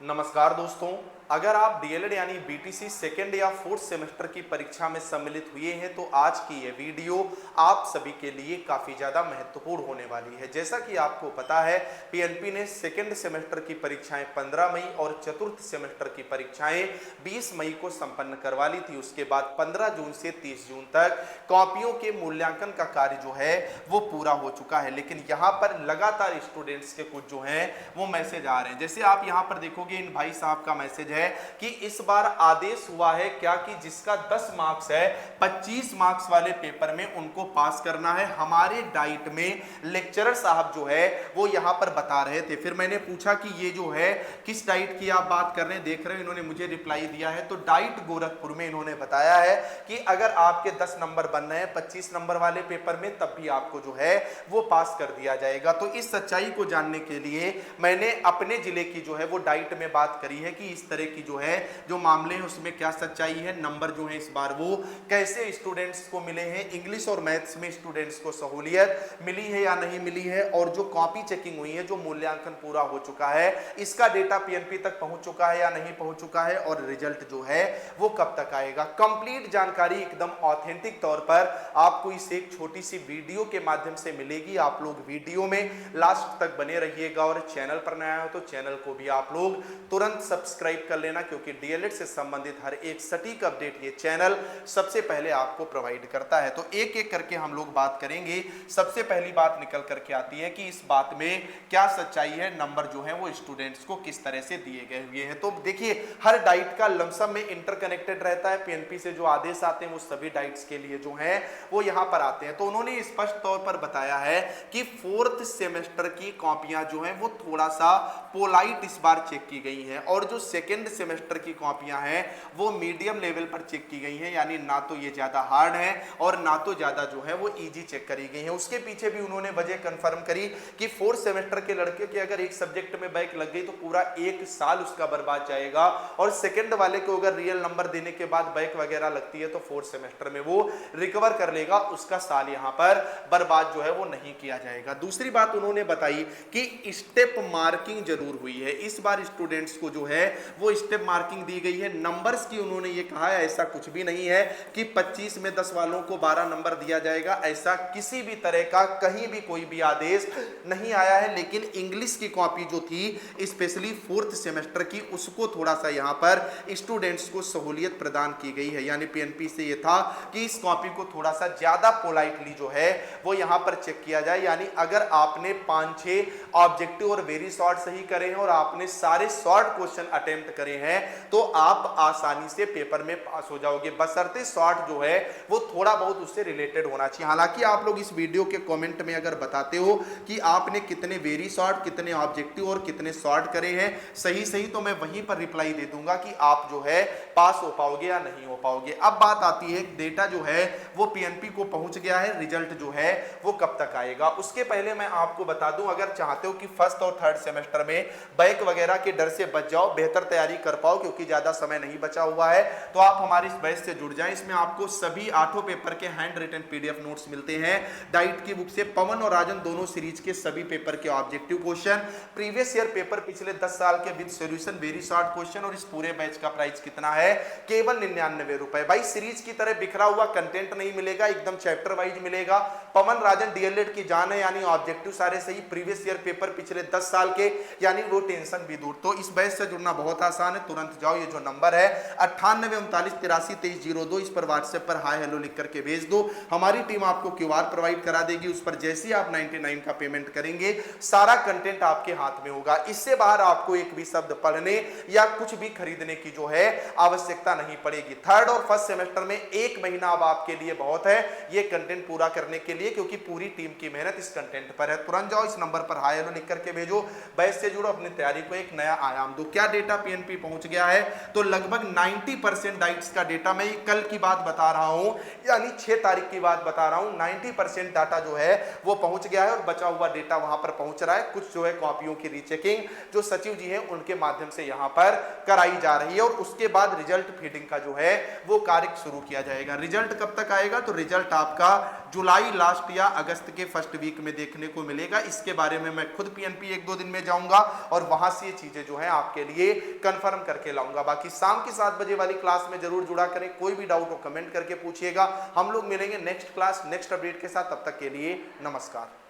नमस्कार दोस्तों, अगर आप डीएलएड यानी बीटीसी सेकेंड या फोर्थ सेमेस्टर की परीक्षा में सम्मिलित हुए हैं तो आज की ये वीडियो आप सभी के लिए काफ़ी ज़्यादा महत्वपूर्ण होने वाली है। जैसा कि आपको पता है, पीएनपी ने सेकेंड सेमेस्टर की परीक्षाएं 15 मई और चतुर्थ सेमेस्टर की परीक्षाएं 20 मई को संपन्न करवा ली थी। उसके बाद 15 जून से 30 जून तक कॉपियों के मूल्यांकन का कार्य जो है वो पूरा हो चुका है। लेकिन यहाँ पर लगातार स्टूडेंट्स के कुछ जो है वो मैसेज आ रहे हैं। जैसे आप यहाँ पर देखोगे, इन भाई साहब का मैसेज है कि इस बार आदेश हुआ है क्या कि जिसका 10 मार्क्स है 25 मार्क्स वाले पेपर में उनको पास करना है। हमारे डाइट में लेक्चरर साहब जो है वो यहां पर बता रहे थे। फिर मैंने पूछा कि ये जो है किस डाइट की आप बात कर रहे हैं, देख रहे हो इन्होंने मुझे रिप्लाई दिया है। तो डाइट गोरखपुर में इन्होंने बताया है कि अगर आपके 10 नंबर बन रहे हैं 25 नंबर वाले पेपर में, तब भी आपको जो है वो पास कर दिया जाएगा। तो इस सच्चाई को जानने के लिए मैंने अपने जिले की जो है वो डाइट में बात करी है कि इस तरह की जो है जो मामले हैं उसमें क्या सच्चाई है, नंबर जो है इस बार वो कैसे स्टूडेंट्स को मिले हैं, इंग्लिश और मैथ्स में स्टूडेंट्स को सहूलियत मिली है या नहीं मिली है, और जो कॉपी चेकिंग हुई है, जो मूल्यांकन पूरा हो चुका है, इसका डेटा पीएनपी तक पहुंच चुका है या नहीं पहुंच चुका है, और रिजल्ट जो है वो कब तक आएगा। कंप्लीट जानकारी एकदम ऑथेंटिक तौर पर आपको इस एक छोटी सी वीडियो के माध्यम से मिलेगी। आप लोग वीडियो में लास्ट तक बने रहिएगा, और चैनल पर नया हो तो चैनल को भी आप लोग तुरंत सब्सक्राइब कर लेना, क्योंकि डीएलएड से संबंधित हर एक सटीक अपडेट ये चैनल सबसे पहले आपको प्रोवाइड करता है। तो एक एक करके हम लोग बात करेंगे। सबसे पहली बात निकल करके आती है कि इस बात में क्या सच्चाई है, नंबर जो है वो स्टूडेंट्स को किस तरह से दिए गए हुए हैं। तो देखिए, हर डाइट का लमसम में इंटरकनेक्टेड रहता है। पीएनपी से जो आदेश आते हैं वो सभी डाइट्स के लिए जो है वो यहां पर आते हैं। तो उन्होंने स्पष्ट तौर पर बताया है कि फोर्थ सेमेस्टर की कॉपियां जो है वो थोड़ा सा पोलाइट इस बार चेक की गई हैं, और जो सेकेंड सेमेस्टर की कॉपियां हैं वो मीडियम लेवल पर चेक की गई हैं, यानी ना तो ये ज्यादा हार्ड है और ना तो ज्यादा जो है वो इजी चेक करी गई है। उसके पीछे भी उन्होंने वजह कंफर्म करी कि फोर्थ सेमेस्टर के लड़के के अगर एक सब्जेक्ट में बैक लग गई तो पूरा एक साल उसका बर्बाद जाएगा, और सेकेंड वाले को अगर रियल नंबर देने के बाद बैक वगैरह लगती है तो फोर्थ सेमेस्टर में वो रिकवर कर लेगा, उसका साल यहां पर बर्बाद जो है वो नहीं किया जाएगा। दूसरी बात उन्होंने बताई कि स्टेप मार्किंग जरूर हुई है। इस बार स्टूडेंट्स को जो है वो स्टेप मार्किंग दी गई है। नंबर्स की उन्होंने ये कहा है ऐसा कुछ भी नहीं है कि 25 में 10 वालों को 12 नंबर दिया जाएगा, ऐसा किसी भी तरह का कहीं भी कोई भी आदेश नहीं आया है। लेकिन इंग्लिश की कॉपी जो थी स्पेशली फोर्थ सेमेस्टर की, उसको थोड़ा सा यहां पर स्टूडेंट्स को सहूलियत प्रदान की गई है। यानी पीएनपी से ये था कि इस कॉपी को थोड़ा सा ज्यादा पोलाइटली जो है वो यहां पर चेक किया जाए। यानी अगर आपने 5-6 ऑब्जेक्टिव और वेरी शॉर्ट सही करे हैं और आपने सारे शॉर्ट क्वेश्चन अटेम्प्ट करे हैं तो आप आसानी से पेपर में पास हो जाओगे, बशर्ते शॉर्ट जो है वो थोड़ा बहुत उससे रिलेटेड होना चाहिए। हालांकि आप लोग इस वीडियो के कमेंट में अगर बताते हो कि आपने कितने वेरी शॉर्ट, कितने ऑब्जेक्टिव और कितने शॉर्ट करे हैं सही सही, तो मैं वहीं पर रिप्लाई दे दूंगा कि आप जो है पास हो पाओगे या नहीं हो पाओगे। अब बात आती है डेटा जो है वो पीएनपी को पहुंच गया है, रिजल्ट जो है वो कब तक आएगा। उसके पहले मैं आपको बता दूं, अगर चाहते हो कि फर्स्ट और थर्ड सेमेस्टर में बैक वगैरह के डर से बच जाओ, बेहतर तैयारी कर पाओ क्योंकि ज्यादा समय नहीं बचा हुआ है, तो आप हमारी इस बैच से जुड़ जाएं। इसमें आपको सभी 8 पेपर के हैंड रिटन पीडीएफ नोट्स मिलते हैं डाइट की बुक से। पवन और राजन दोनों सीरीज के सभी पेपर के objective question, previous year paper पिछले 10 साल के with solution, very short question, और इस पूरे बैच का प्राइस कितना है, केवल 99 रुपए। भाई सीरीज की तरह बिखरा हुआ कंटेंट नहीं मिलेगा, एकदम चैप्टर वाइज मिलेगा। पवन राजन डीएलएड की जान है, यानी ऑब्जेक्टिव सारे सही, प्रीवियस ईयर पेपर पिछले 10 साल के, यानी वो टेंशन भी दूर। तो इस बैच से जुड़ना बहुत आसान है, तुरंत जाओ, ये जो नंबर है 9839832302, इस पर व्हाट्सएप पर हाय हेलो लिख करके भेज दो। हमारी टीम आपको क्यूआर प्रोवाइड करा देगी, उस पर जैसे ही आप 99 का पेमेंट करेंगे सारा कंटेंट आपके हाथ में होगा। इससे बाहर आपको एक भी शब्द पढ़ने या कुछ भी खरीदने की जो है आवश्यकता नहीं पड़ेगी। थर्ड और फर्स्ट सेमेस्टर में 1 महीना अब आपके लिए बहुत है ये कंटेंट पूरा करने के लिए, क्योंकि पूरी टीम की मेहनत इस कंटेंट पर है। तुरंत जाओ, इस नंबर पर हाय हेलो लिख करके भेजो, बैच से जुड़ो, अपनी तैयारी को एक नया आयाम दो। क्या डेटा पीएनपी पहुंच गया है, तो लगभग 90% डाइट्स का डेटा, मैं कल की बात बता रहा हूं यानी 6 तारीख की बात बता रहा हूं, 90% डाटा जो है वो पहुंच गया है, और बचा हुआ डेटा वहां पर पहुंच रहा है। कुछ जो है कॉपियों की रीचेकिंग जो सचिव जी हैं उनके माध्यम से यहां पर कराई जा रही है, और उसके बाद रिजल्ट फीडिंग का जो है वो कार्य शुरू किया जाएगा। रिजल्ट कब तक आएगा, तो रिजल्ट आपका जुलाई लास्ट या अगस्त के फर्स्ट वीक में देखने को मिलेगा। इसके बारे में मैं खुद पीएनपी 1-2 दिन में जाऊंगा और वहां से ये चीजें जो है आपके लिए कंफर्म करके लाऊंगा। बाकी शाम की 7 बजे वाली क्लास में जरूर जुड़ा करें। कोई भी डाउट हो कमेंट करके पूछिएगा। हम लोग मिलेंगे नेक्स्ट क्लास नेक्स्ट अपडेट के साथ। तब तक के लिए नमस्कार।